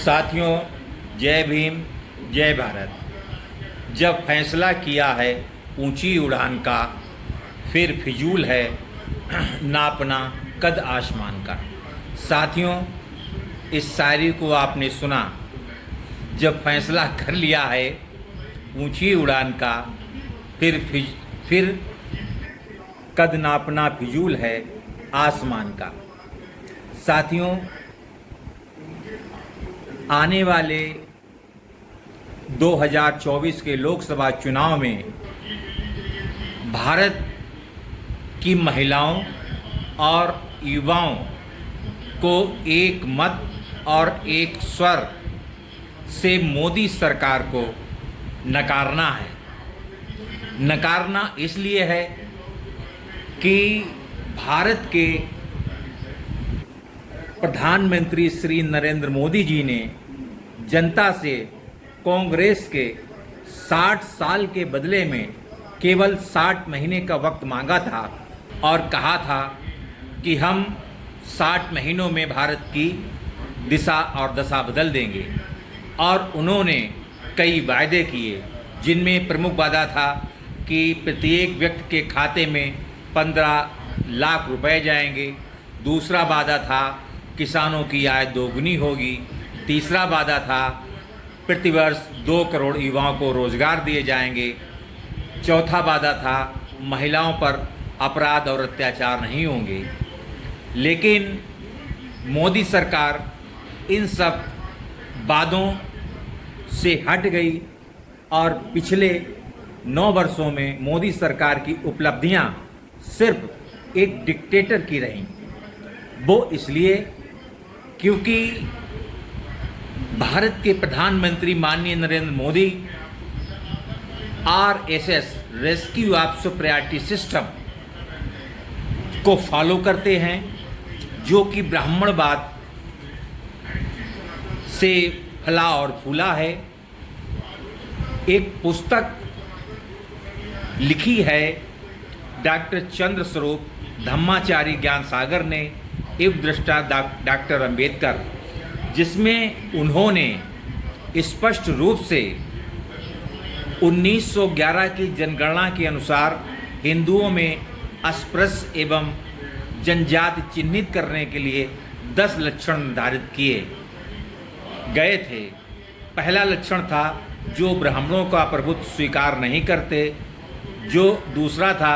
साथियों, जय भीम, जय भारत। जब फैसला किया है ऊंची उड़ान का, फिर फिजूल है नापना कद आसमान का। साथियों, इस शायरी को आपने सुना। जब फैसला कर लिया है ऊंची उड़ान का, फिर कद नापना फिजूल है आसमान का। साथियों, आने वाले 2024 के लोकसभा चुनाव में भारत की महिलाओं और युवाओं को एक मत और एक स्वर से मोदी सरकार को नकारना है। नकारना इसलिए है कि भारत के प्रधानमंत्री श्री नरेंद्र मोदी जी ने जनता से कांग्रेस के 60 साल के बदले में केवल 60 महीने का वक्त मांगा था और कहा था कि हम 60 महीनों में भारत की दिशा और दशा बदल देंगे। और उन्होंने कई वायदे किए, जिनमें प्रमुख वादा था कि प्रत्येक व्यक्ति के खाते में 15 लाख रुपए जाएंगे। दूसरा वादा था किसानों की आय दोगुनी होगी। तीसरा वादा था प्रतिवर्ष 2 करोड़ युवाओं को रोजगार दिए जाएंगे। चौथा वादा था महिलाओं पर अपराध और अत्याचार नहीं होंगे। लेकिन मोदी सरकार इन सब वादों से हट गई और पिछले 9 वर्षों में मोदी सरकार की उपलब्धियां सिर्फ एक डिक्टेटर की रहीं। वो इसलिए क्योंकि भारत के प्रधानमंत्री माननीय Narendra Modi RSS rescue of superiority system को फॉलो करते हैं, जो कि ब्राह्मणवाद से फला और फूला है। एक पुस्तक लिखी है डॉक्टर चंद्र स्वरूप धम्माचारी ज्ञान सागर ने, एवं दृष्टा डॉक्टर अंबेडकर, जिसमें उन्होंने स्पष्ट रूप से 1911 की जनगणना के अनुसार हिंदुओं में अस्पृश्य एवं जनजाति चिन्हित करने के लिए 10 लक्षण निर्धारित किए गए थे। पहला लक्षण था जो ब्राह्मणों का प्रभुत्व स्वीकार नहीं करते। जो दूसरा था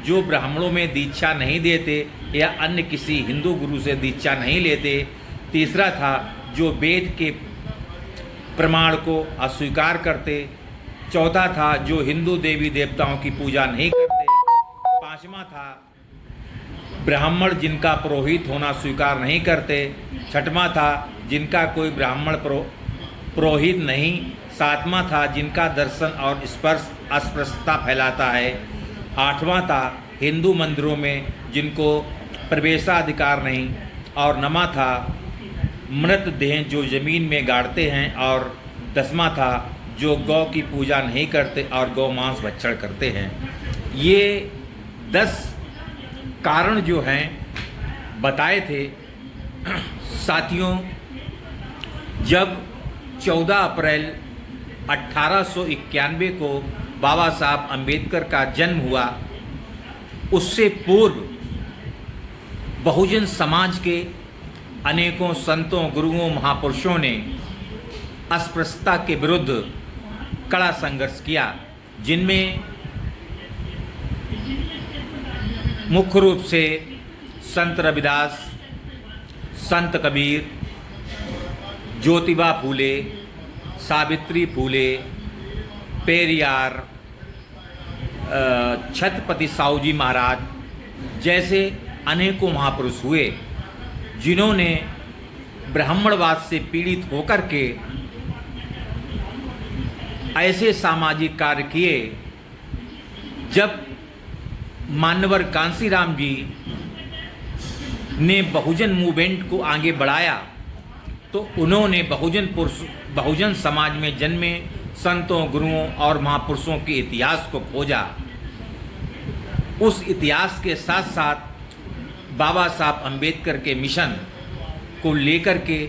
जो ब्राह्मणों में दीक्षा नहीं देते या अन्य किसी हिंदू गुरु से दीक्षा नहीं लेते। तीसरा था जो वेद के प्रमाण को अस्वीकार करते। चौथा था जो हिंदू देवी देवताओं की पूजा नहीं करते। पांचवा था ब्राह्मण जिनका पुरोहित होना स्वीकार नहीं करते। छठवां था जिनका कोई ब्राह्मण पुरोहित नहीं। सातवां था जिनका दर्शन और स्पर्श अस्पृश्यता फैलाता है। आठवां था हिंदू मंदिरों में जिनको प्रवेशाधिकार नहीं। और नौवां था मृतदेह जो ज़मीन में गाड़ते हैं। और 10वां था जो गौ की पूजा नहीं करते और गौ मांस भक्षण करते हैं। ये 10 कारण जो हैं बताए थे। साथियों, जब 14 अप्रैल 1891 को बाबा साहब अम्बेडकर का जन्म हुआ, उससे पूर्व बहुजन समाज के अनेकों संतों, गुरुओं, महापुरुषों ने अस्पृश्यता के विरुद्ध कड़ा संघर्ष किया, जिनमें मुख्य रूप से संत रविदास, संत कबीर, ज्योतिबा फूले, सावित्री फूले, पेरियार, छत्रपति साहूजी महाराज जैसे अनेकों महापुरुष हुए, जिन्होंने ब्राह्मणवाद से पीड़ित होकर के ऐसे सामाजिक कार्य किए। जब मान्यवर कांशीराम जी ने बहुजन मूवमेंट को आगे बढ़ाया, तो उन्होंने बहुजन समाज में जन्मे संतों, गुरुओं और महापुरुषों के इतिहास को खोजा। उस इतिहास के साथ साथ बाबा साहब अम्बेडकर के मिशन को लेकर के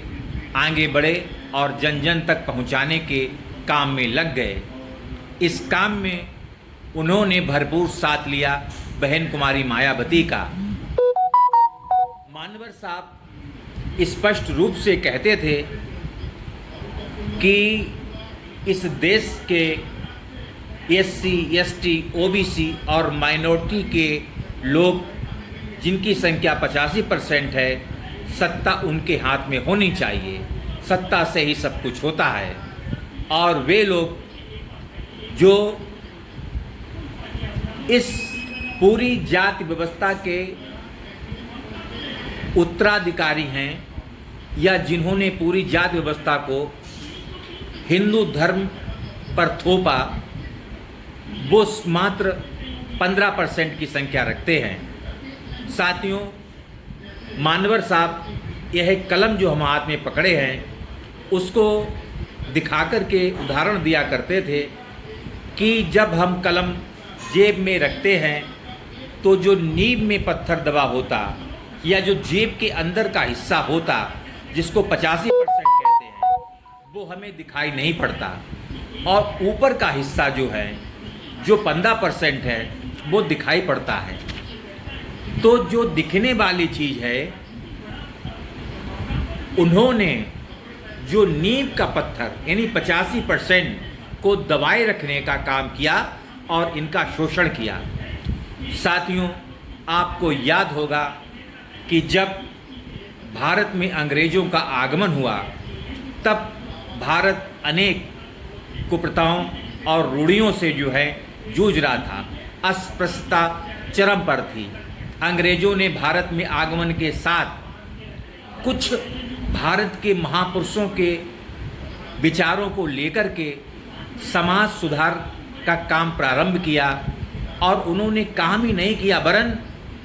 आगे बढ़े और जन जन तक पहुंचाने के काम में लग गए। इस काम में उन्होंने भरपूर साथ लिया बहन कुमारी मायावती का। मानवर साहब स्पष्ट रूप से कहते थे कि इस देश के SC, ST, OBC और माइनॉरिटी के लोग जिनकी संख्या 85% है, सत्ता उनके हाथ में होनी चाहिए। सत्ता से ही सब कुछ होता है। और वे लोग जो इस पूरी जाति व्यवस्था के उत्तराधिकारी हैं या जिन्होंने पूरी जाति व्यवस्था को हिंदू धर्म पर थोपा, वो मात्र 15% की संख्या रखते हैं। साथियों, मानवर साहब यह कलम जो हम हाथ में पकड़े हैं उसको दिखाकर के उदाहरण दिया करते थे कि जब हम कलम जेब में रखते हैं तो जो नीब में पत्थर दबा होता या जो जेब के अंदर का हिस्सा होता जिसको 85% कहते हैं, वो हमें दिखाई नहीं पड़ता, और ऊपर का हिस्सा जो है जो 15% है वो दिखाई पड़ता है। तो जो दिखने वाली चीज़ है, उन्होंने जो नींव का पत्थर यानी 85% को दबाए रखने का काम किया और इनका शोषण किया। साथियों, आपको याद होगा कि जब भारत में अंग्रेज़ों का आगमन हुआ तब भारत अनेक कुप्रथाओं और रूढ़ियों से जो है जूझ रहा था। अस्पृश्यता चरम पर थी। अंग्रेज़ों ने भारत में आगमन के साथ कुछ भारत के महापुरुषों के विचारों को लेकर के समाज सुधार का काम प्रारंभ किया, और उन्होंने काम ही नहीं किया वरन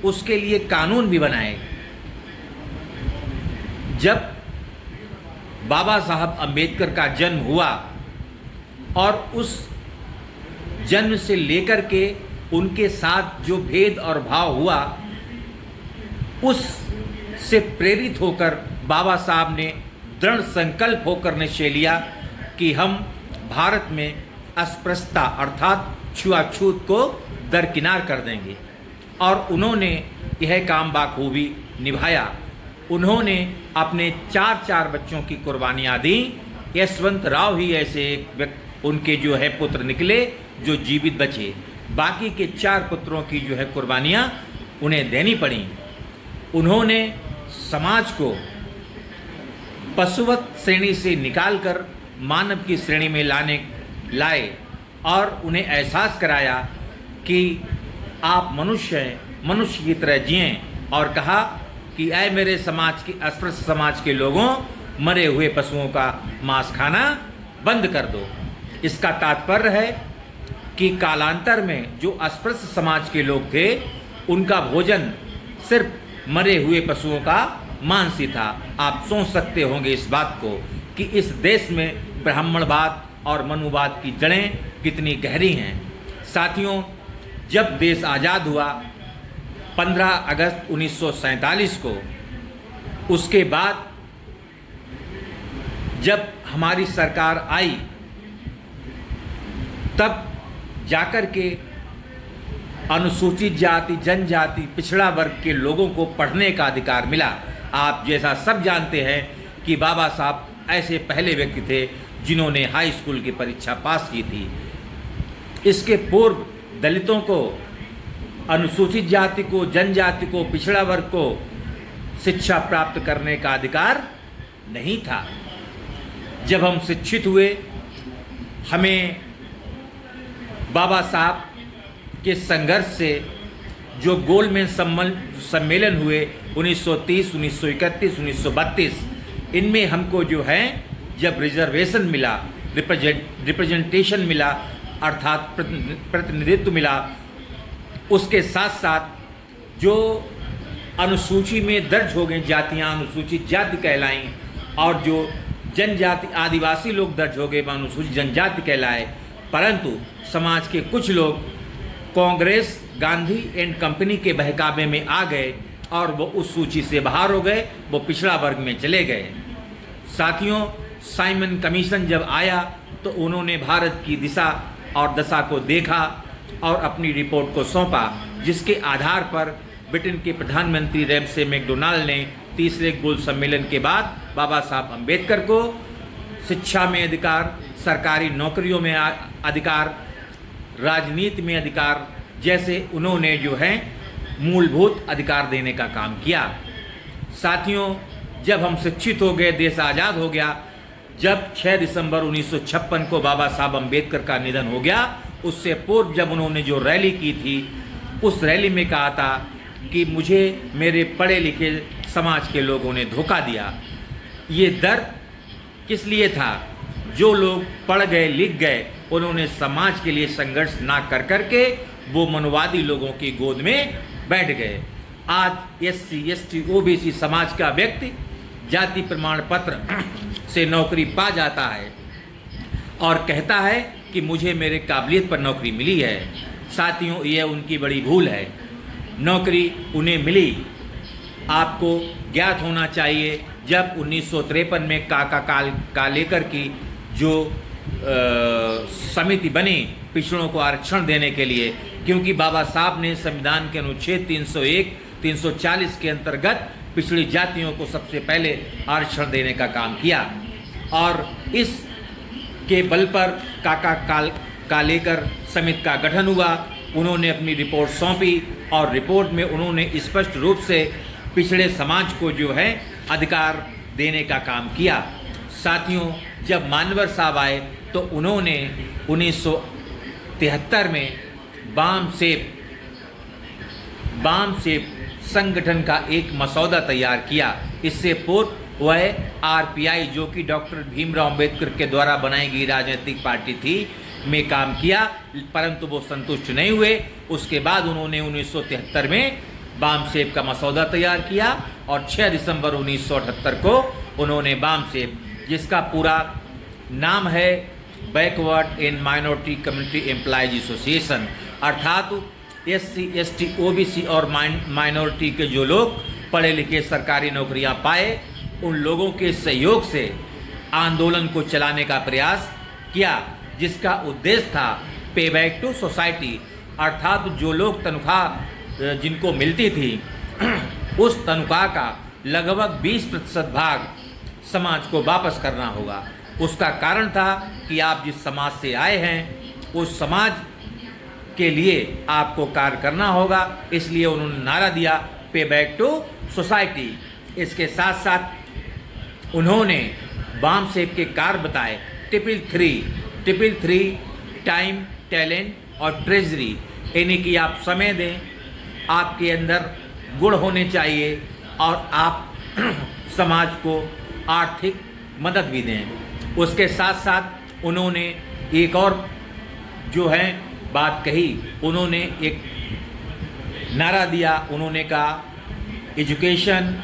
उसके लिए कानून भी बनाए। जब बाबा साहब अम्बेडकर का जन्म हुआ और उस जन्म से लेकर के उनके साथ जो भेद और भाव हुआ, उस से प्रेरित होकर बाबा साहब ने दृढ़ संकल्प होकर निश्चय लिया कि हम भारत में अस्पृश्यता अर्थात छुआछूत को दरकिनार कर देंगे, और उन्होंने यह काम बाखूबी निभाया। उन्होंने अपने 4 बच्चों की कुर्बानियाँ दी। यशवंत राव ही ऐसे एक उनके जो है पुत्र निकले जो जीवित बचे। बाकी के 4 पुत्रों की जो है कुर्बानियाँ उन्हें देनी पड़ी। उन्होंने समाज को पशुवत श्रेणी से निकालकर मानव की श्रेणी में लाए और उन्हें एहसास कराया कि आप मनुष्य हैं, मनुष्य की तरह जिएं, और कहा कि ऐ मेरे समाज के अस्पृश्य समाज के लोगों, मरे हुए पशुओं का मांस खाना बंद कर दो। इसका तात्पर्य है कि कालांतर में जो अस्पृश्य समाज के लोग थे उनका भोजन सिर्फ मरे हुए पशुओं का मांस ही था। आप सोच सकते होंगे इस बात को कि इस देश में ब्राह्मणवाद और मनुवाद की जड़ें कितनी गहरी हैं। साथियों, जब देश आज़ाद हुआ 15 अगस्त 1947 को, उसके बाद जब हमारी सरकार आई तब जाकर के अनुसूचित जाति, जनजाति, पिछड़ा वर्ग के लोगों को पढ़ने का अधिकार मिला। आप जैसा सब जानते हैं कि बाबा साहब ऐसे पहले व्यक्ति थे जिन्होंने हाई स्कूल की परीक्षा पास की थी। इसके पूर्व दलितों को, अनुसूचित जाति को, जनजाति को, पिछड़ा वर्ग को शिक्षा प्राप्त करने का अधिकार नहीं था। जब हम शिक्षित हुए, हमें बाबा साहब के संघर्ष से जो गोलमेज सम्मेलन हुए 1930, 1931, 1932, इनमें हमको जो है जब रिजर्वेशन मिला, रिप्रेजेंटेशन मिला अर्थात प्रतिनिधित्व मिला, उसके साथ साथ जो अनुसूची में दर्ज हो गई जातियाँ अनुसूचित जाति कहलाईं, और जो जनजाति आदिवासी लोग दर्ज हो गए वह अनुसूचित जनजाति कहलाए। परंतु समाज के कुछ लोग कांग्रेस, गांधी एंड कंपनी के बहकावे में आ गए और वो उस सूची से बाहर हो गए, वो पिछड़ा वर्ग में चले गए। साथियों, साइमन कमीशन जब आया तो उन्होंने भारत की दिशा और दशा को देखा और अपनी रिपोर्ट को सौंपा, जिसके आधार पर ब्रिटेन के प्रधानमंत्री रैमसे मैकडोनाल्ड ने तीसरे गोल सम्मेलन के बाद बाबा साहब अम्बेडकर को शिक्षा में अधिकार, सरकारी नौकरियों में अधिकार, राजनीति में अधिकार जैसे उन्होंने जो है मूलभूत अधिकार देने का काम किया। साथियों, जब हम शिक्षित हो गए, देश आज़ाद हो गया, जब 6 दिसंबर 1956 को बाबा साहब अम्बेडकर का निधन हो गया, उससे पूर्व जब उन्होंने जो रैली की थी, उस रैली में कहा था कि मुझे मेरे पढ़े लिखे समाज के लोगों ने धोखा दिया। ये दर्द किस लिए था? जो लोग पढ़ गए, लिख गए, उन्होंने समाज के लिए संघर्ष ना कर करके वो मनोवादी लोगों की गोद में बैठ गए। आज SC, ST, OBC समाज का व्यक्ति जाति प्रमाण पत्र से नौकरी पा जाता है और कहता है कि मुझे मेरे काबिलियत पर नौकरी मिली है। साथियों, यह उनकी बड़ी भूल है। नौकरी उन्हें मिली, आपको ज्ञात होना चाहिए, जब 1953 में काका कालेकर की जो समिति बनी पिछड़ों को आरक्षण देने के लिए, क्योंकि बाबा साहब ने संविधान के अनुच्छेद 301, 340 के अंतर्गत पिछड़ी जातियों को सबसे पहले आरक्षण देने का काम किया और इस के बल पर काका कालेकर समिति का गठन हुआ। उन्होंने अपनी रिपोर्ट सौंपी और रिपोर्ट में उन्होंने स्पष्ट रूप से पिछड़े समाज को जो है अधिकार देने का काम किया। साथियों, जब मानवर साहब आए तो उन्होंने 1973 में बाम सेप संगठन का एक मसौदा तैयार किया। इससे पूर्व वह RPI, जो कि डॉक्टर भीमराव अम्बेडकर के द्वारा बनाई गई राजनीतिक पार्टी थी, में काम किया, परंतु वो संतुष्ट नहीं हुए। उसके बाद उन्होंने 1973 में बाम सेप का मसौदा तैयार किया और 6 दिसंबर 1978 को उन्होंने बाम सेप, जिसका पूरा नाम है backward and minority community employees association, अर्थात SC, ST, OBC और माइनॉरिटी के जो लोग पढ़े लिखे सरकारी नौकरियां पाए, उन लोगों के सहयोग से आंदोलन को चलाने का प्रयास किया, जिसका उद्देश्य था पे बैक टू सोसाइटी, अर्थात जो लोग तनख्वाह जिनको मिलती थी उस तनख्वाह का लगभग 20% भाग समाज को वापस करना होगा। उसका कारण था कि आप जिस समाज से आए हैं उस समाज के लिए आपको कार्य करना होगा, इसलिए उन्होंने नारा दिया पे बैक टू सोसाइटी। इसके साथ साथ उन्होंने बाम सेप के कार्य बताए, ट्रिपल थ्री टाइम, टैलेंट और ट्रेजरी, यानी कि आप समय दें, आपके अंदर गुण होने चाहिए और आप समाज को आर्थिक मदद भी दें। उसके साथ साथ उन्होंने एक और जो है बात कही, उन्होंने एक नारा दिया, उन्होंने कहा एजुकेशन,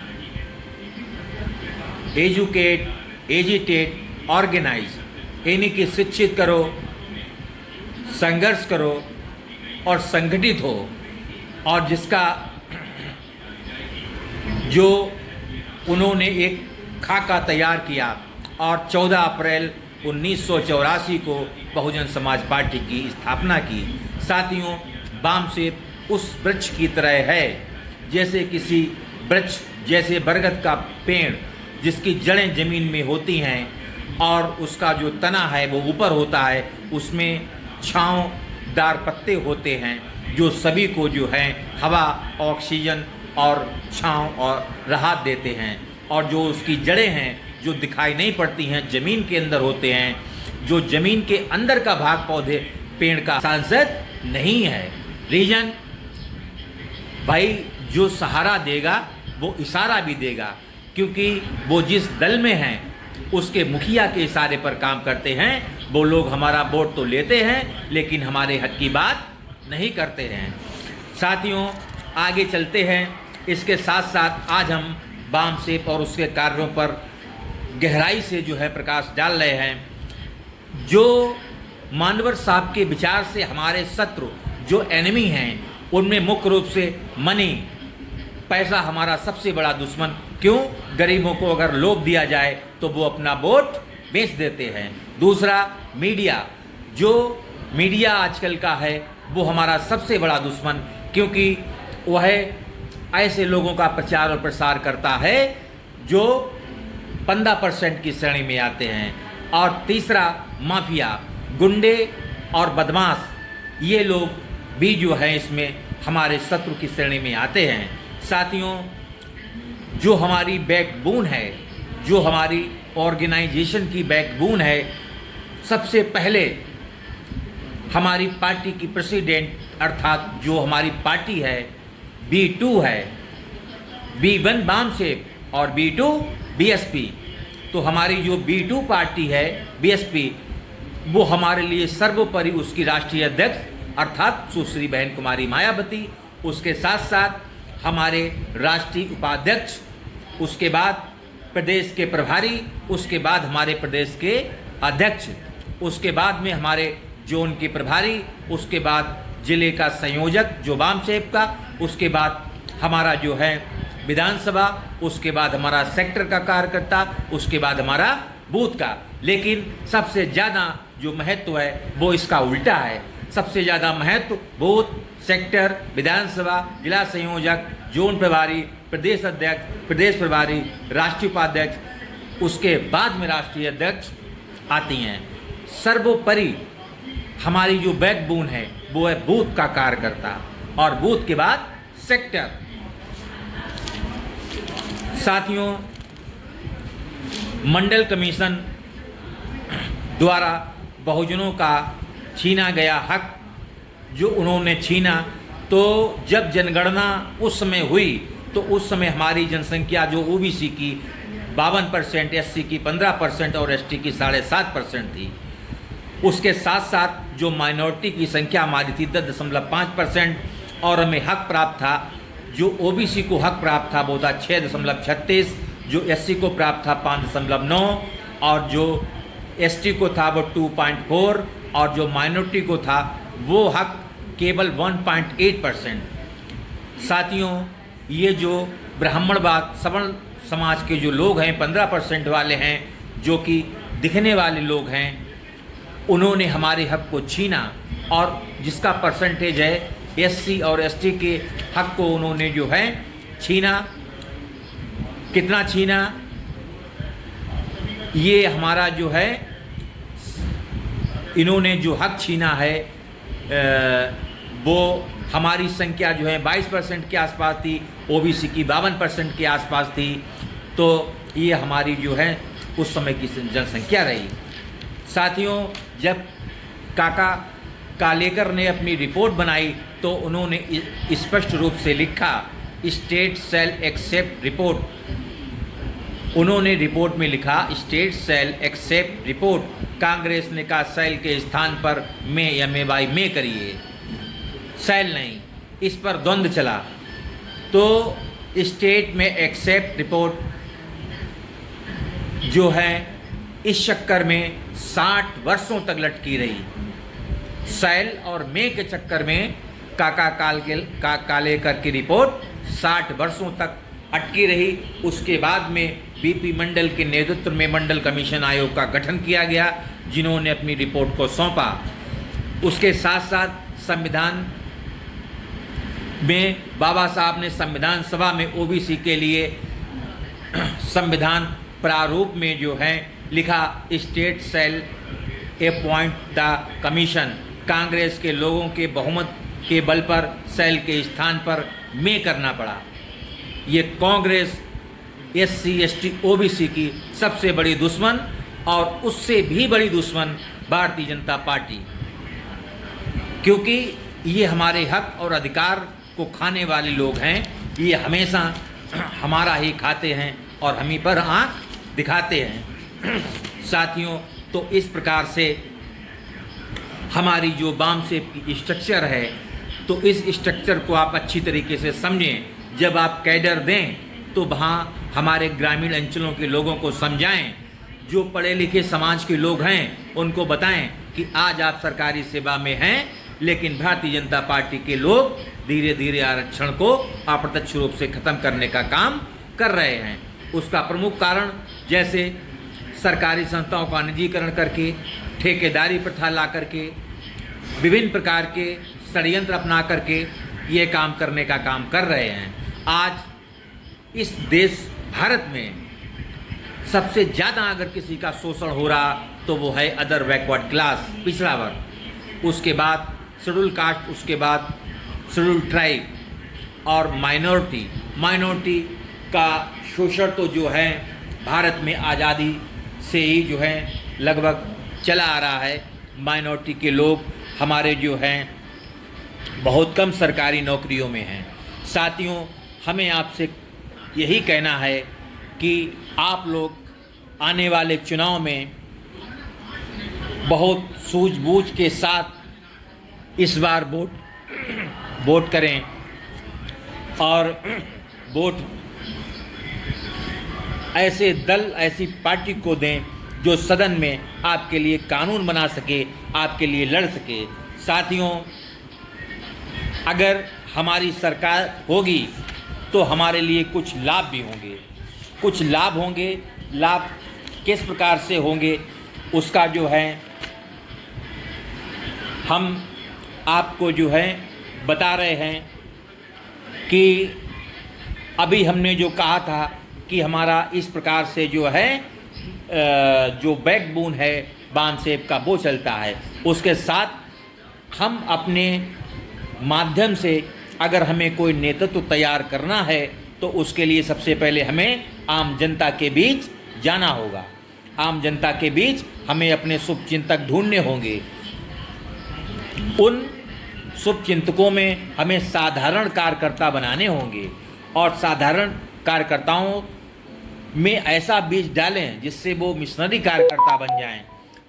एजुकेट, एजिटेट, ऑर्गेनाइज, यानी कि शिक्षित करो, संघर्ष करो और संगठित हो। और जिसका जो उन्होंने एक खाका तैयार किया और 14 अप्रैल 1984 को बहुजन समाज पार्टी की स्थापना की। साथियों, बाम सेप उस वृक्ष की तरह है जैसे किसी वृक्ष, जैसे बरगद का पेड़ जिसकी जड़ें ज़मीन में होती हैं और उसका जो तना है वो ऊपर होता है, उसमें छांवदार पत्ते होते हैं जो सभी को जो है हवा, ऑक्सीजन और छांव और राहत देते हैं। और जो उसकी जड़ें हैं जो दिखाई नहीं पड़ती हैं, ज़मीन के अंदर होते हैं, जो ज़मीन के अंदर का भाग पौधे पेड़ का सांसद नहीं है। रीजन भाई जो सहारा देगा वो इशारा भी देगा, क्योंकि वो जिस दल में हैं उसके मुखिया के इशारे पर काम करते हैं। वो लोग हमारा वोट तो लेते हैं लेकिन हमारे हक की बात नहीं करते हैं। साथियों, आगे चलते हैं। इसके साथ साथ आज हम बाम सेप और उसके कार्यों पर गहराई से जो है प्रकाश डाल रहे हैं। जो मानवर साहब के विचार से हमारे शत्रु जो एनिमी हैं, उनमें मुख्य रूप से मनी, पैसा हमारा सबसे बड़ा दुश्मन। क्यों? गरीबों को अगर लोभ दिया जाए तो वो अपना वोट बेच देते हैं। दूसरा, मीडिया, जो मीडिया आजकल का है वो हमारा सबसे बड़ा दुश्मन, क्योंकि वह ऐसे लोगों का प्रचार और प्रसार करता है जो 15% की श्रेणी में आते हैं। और तीसरा, माफिया, गुंडे और बदमाश, ये लोग भी जो है इसमें हमारे शत्रु की श्रेणी में आते हैं। साथियों, जो हमारी बैकबोन है, जो हमारी ऑर्गेनाइजेशन की बैकबोन है, सबसे पहले हमारी पार्टी की प्रेसिडेंट अर्थात जो हमारी पार्टी है B2 है, B1 बामसेप और B2 BSP। तो हमारी जो B2 पार्टी है BSP, वो हमारे लिए सर्वोपरि उसकी राष्ट्रीय अध्यक्ष अर्थात सुश्री बहन कुमारी मायावती, उसके साथ साथ हमारे राष्ट्रीय उपाध्यक्ष, उसके बाद प्रदेश के प्रभारी, उसके बाद हमारे प्रदेश के अध्यक्ष, उसके बाद में हमारे जोन के प्रभारी, उसके बाद जिले का संयोजक जो बामसेप का, उसके बाद हमारा जो है विधानसभा, उसके बाद हमारा सेक्टर का कार्यकर्ता, उसके बाद हमारा बूथ का। लेकिन सबसे ज़्यादा जो महत्व है वो इसका उल्टा है। सबसे ज़्यादा महत्व बूथ, सेक्टर, विधानसभा, जिला संयोजक, जोन प्रभारी, प्रदेश अध्यक्ष, प्रदेश प्रभारी, राष्ट्रीय उपाध्यक्ष, उसके बाद में राष्ट्रीय अध्यक्ष आती हैं। सर्वोपरि हमारी जो बैकबोन है वो है बूथ का कार्यकर्ता और बूथ के बाद सेक्टर। साथियों, मंडल कमीशन द्वारा बहुजनों का छीना गया हक जो उन्होंने छीना, तो जब जनगणना उस समय हुई तो उस समय हमारी जनसंख्या जो OBC की 52%, SC की 15% और ST की 7.5% थी। उसके साथ साथ जो माइनॉरिटी की संख्या हमारी थी 10.5% और हमें हक प्राप्त था। जो OBC को हक प्राप्त था वो था 6.36, जो SC को प्राप्त था 5.9 और जो ST को था वो 2.4 और जो माइनॉरिटी को था वो हक केवल 1.8%। साथियों, ये जो ब्राह्मणवाद सवर्ण समाज के जो लोग हैं 15% वाले हैं, जो कि दिखने वाले लोग हैं, उन्होंने हमारे हक को छीना और जिसका परसेंटेज है SC और ST के हक को उन्होंने जो है छीना। कितना छीना? ये हमारा जो है इन्होंने जो हक छीना है वो हमारी संख्या जो है 22% के आसपास थी, OBC की 52% के आसपास थी। तो ये हमारी जो है उस समय की जनसंख्या रही। साथियों, जब काका कालेकर ने अपनी रिपोर्ट बनाई तो उन्होंने स्पष्ट रूप से लिखा, स्टेट सेल एक्सेप्ट रिपोर्ट। उन्होंने रिपोर्ट में लिखा state shall accept report. Congress ने कहा सेल के स्थान पर में या में बाई में करिए, सेल नहीं। इस पर द्वंद्व चला तो स्टेट में एक्सेप्ट रिपोर्ट जो है इस चक्कर में 60 वर्षों तक लटकी रही। सेल और में के चक्कर में काका कालेकर की रिपोर्ट 60 वर्षों तक अटकी रही। उसके बाद में BP मंडल के नेतृत्व में मंडल कमीशन आयोग का गठन किया गया, जिन्होंने अपनी रिपोर्ट को सौंपा। उसके साथ साथ संविधान में बाबा साहब ने संविधान सभा में OBC के लिए संविधान प्रारूप में जो है लिखा, state shall appoint the commission. Congress के लोगों के बहुमत के बल पर सेल के स्थान पर में करना पड़ा। ये कांग्रेस SC ST OBC की सबसे बड़ी दुश्मन और उससे भी बड़ी दुश्मन भारतीय जनता पार्टी, क्योंकि ये हमारे हक और अधिकार को खाने वाले लोग हैं। ये हमेशा हमारा ही खाते हैं और हम ही पर आँख दिखाते हैं। साथियों, तो इस प्रकार से हमारी जो बामसेप की स्ट्रक्चर है, तो इस स्ट्रक्चर को आप अच्छी तरीके से समझें। जब आप कैडर दें तो वहाँ हमारे ग्रामीण अंचलों के लोगों को समझाएं, जो पढ़े लिखे समाज के लोग हैं उनको बताएं कि आज आप सरकारी सेवा में हैं, लेकिन भारतीय जनता पार्टी के लोग धीरे धीरे आरक्षण को अप्रत्यक्ष रूप से ख़त्म करने का काम कर रहे हैं। उसका प्रमुख कारण जैसे सरकारी संस्थाओं का निजीकरण करके, ठेकेदारी प्रथा ला करके, विभिन्न प्रकार के षड्यंत्र अपना करके ये काम करने का काम कर रहे हैं। आज इस देश भारत में सबसे ज़्यादा अगर किसी का शोषण हो रहा तो वो है अदर बैकवर्ड क्लास, पिछड़ा वर्ग, उसके बाद शेड्यूल कास्ट, उसके बाद शेड्यूल ट्राइब और माइनॉरिटी का शोषण तो जो है भारत में आज़ादी से ही जो है लगभग चला आ रहा है। माइनॉरिटी के लोग हमारे जो हैं बहुत कम सरकारी नौकरियों में हैं। साथियों, हमें आपसे यही कहना है कि आप लोग आने वाले चुनाव में बहुत सूझबूझ के साथ इस बार वोट करें और वोट ऐसे दल, ऐसी पार्टी को दें जो सदन में आपके लिए कानून बना सके, आपके लिए लड़ सके। साथियों, अगर हमारी सरकार होगी तो हमारे लिए कुछ लाभ भी होंगे, कुछ लाभ होंगे। लाभ किस प्रकार से होंगे उसका जो है हम आपको जो है बता रहे हैं कि अभी हमने जो कहा था कि हमारा इस प्रकार से जो है जो बैकबोन है बानसेब का वो चलता है। उसके साथ हम अपने माध्यम से अगर हमें कोई नेतृत्व तैयार करना है तो उसके लिए सबसे पहले हमें आम जनता के बीच जाना होगा। आम जनता के बीच हमें अपने शुभचिंतक ढूंढने होंगे। उन शुभचिंतकों में हमें साधारण कार्यकर्ता बनाने होंगे और साधारण कार्यकर्ताओं में ऐसा बीज डालें जिससे वो मिशनरी कार्यकर्ता बन जाएं।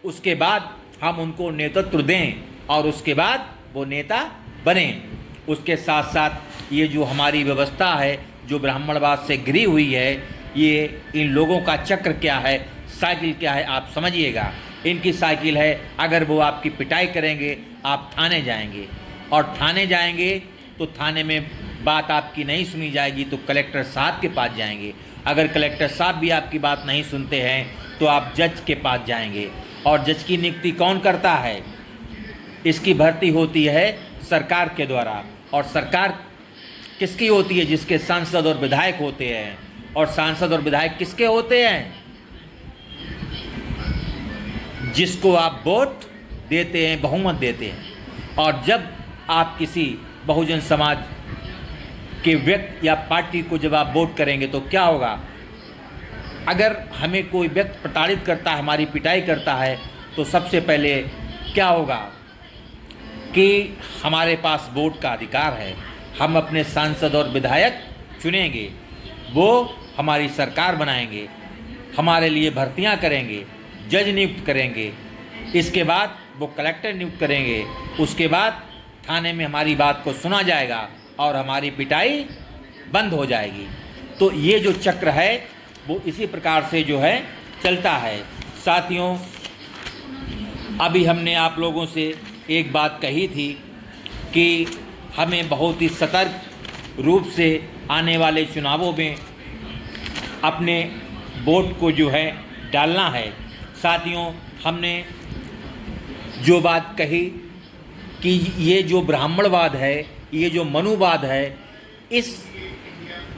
उसके बाद हम उनको नेतृत्व दें और उसके बाद वो नेता बने। उसके साथ साथ ये जो हमारी व्यवस्था है जो ब्राह्मणवाद से घिरी हुई है, ये इन लोगों का चक्र क्या है, साइकिल क्या है, आप समझिएगा। इनकी साइकिल है, अगर वो आपकी पिटाई करेंगे आप थाने जाएंगे और थाने जाएंगे तो थाने में बात आपकी नहीं सुनी जाएगी तो कलेक्टर साहब के पास जाएंगे। अगर कलेक्टर साहब भी आपकी बात नहीं सुनते हैं तो आप जज के पास जाएंगे। और जज की नियुक्ति कौन करता है? इसकी भर्ती होती है सरकार के द्वारा। और सरकार किसकी होती है? जिसके सांसद और विधायक होते हैं। और सांसद और विधायक किसके होते हैं? जिसको आप वोट देते हैं, बहुमत देते हैं। और जब आप किसी बहुजन समाज के व्यक्ति या पार्टी को जब आप वोट करेंगे तो क्या होगा? अगर हमें कोई व्यक्ति प्रताड़ित करता है, हमारी पिटाई करता है, तो सबसे पहले क्या होगा कि हमारे पास वोट का अधिकार है। हम अपने सांसद और विधायक चुनेंगे, वो हमारी सरकार बनाएंगे, हमारे लिए भर्तियां करेंगे, जज नियुक्त करेंगे, इसके बाद वो कलेक्टर नियुक्त करेंगे, उसके बाद थाने में हमारी बात को सुना जाएगा और हमारी पिटाई बंद हो जाएगी। तो ये जो चक्र है वो इसी प्रकार से जो है चलता है। साथियों, अभी हमने आप लोगों से एक बात कही थी कि हमें बहुत ही सतर्क रूप से आने वाले चुनावों में अपने वोट को जो है डालना है। साथियों, हमने जो बात कही कि ये जो ब्राह्मणवाद है, ये जो मनुवाद है, इस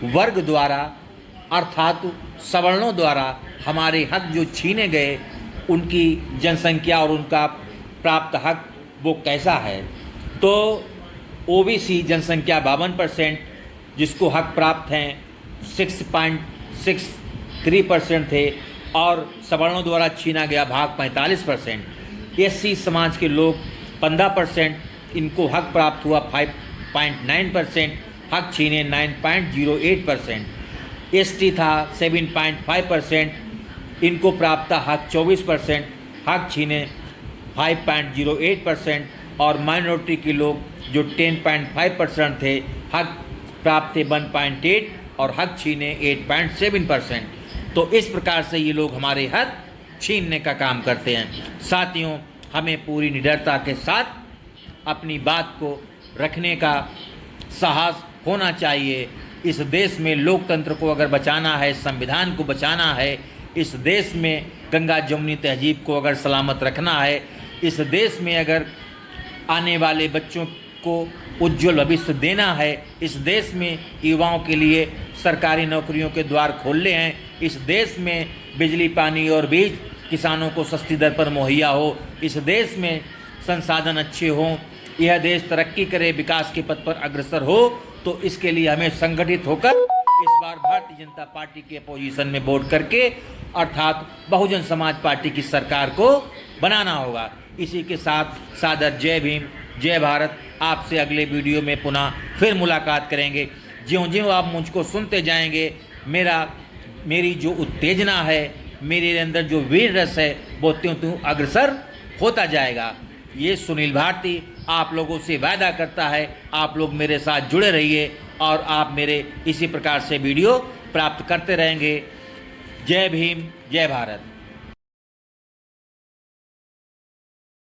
वर्ग द्वारा अर्थात सवर्णों द्वारा हमारे हक जो छीने गए, उनकी जनसंख्या और उनका प्राप्त हक वो कैसा है। तो ओबीसी जनसंख्या 52%, जिसको हक प्राप्त हैं 6.63% थे, और सवर्णों द्वारा छीना गया भाग 45%। एससी समाज के लोग 15%, इनको हक प्राप्त हुआ 5.9%, हक छीने 9.08%। एसटी था 7.5%, इनको प्राप्त था हक 24%, हक छीने 5.08%। और माइनॉरिटी के लोग जो 10.5% थे, हक प्राप्त थे 1.8 और हक छीने 8.7%। तो इस प्रकार से ये लोग हमारे हक छीनने का काम करते हैं। साथियों, हमें पूरी निडरता के साथ अपनी बात को रखने का साहस होना चाहिए। इस देश में लोकतंत्र को अगर बचाना है, संविधान को बचाना है, इस देश में गंगा जमुनी तहजीब को अगर सलामत रखना है, इस देश में अगर आने वाले बच्चों को उज्जवल भविष्य देना है, इस देश में युवाओं के लिए सरकारी नौकरियों के द्वार खोलने हैं, इस देश में बिजली पानी और बीज किसानों को सस्ती दर पर मुहैया हो, इस देश में संसाधन अच्छे हों, यह देश तरक्की करे, विकास के पथ पर अग्रसर हो, तो इसके लिए हमें संगठित होकर इस बार भारतीय जनता पार्टी के अपोजिशन में वोट करके अर्थात बहुजन समाज पार्टी की सरकार को बनाना होगा। इसी के साथ सादर जय भीम, जय भारत। आपसे अगले वीडियो में पुनः फिर मुलाकात करेंगे। ज्यों ज्यों आप मुझको सुनते जाएंगे, मेरी जो उत्तेजना है, मेरे अंदर जो वीर रस है, वो त्यों त्यों अग्रसर होता जाएगा। ये सुनील भारती आप लोगों से वादा करता है, आप लोग मेरे साथ जुड़े रहिए और आप मेरे इसी प्रकार से वीडियो प्राप्त करते रहेंगे। जय भीम, जय भारत।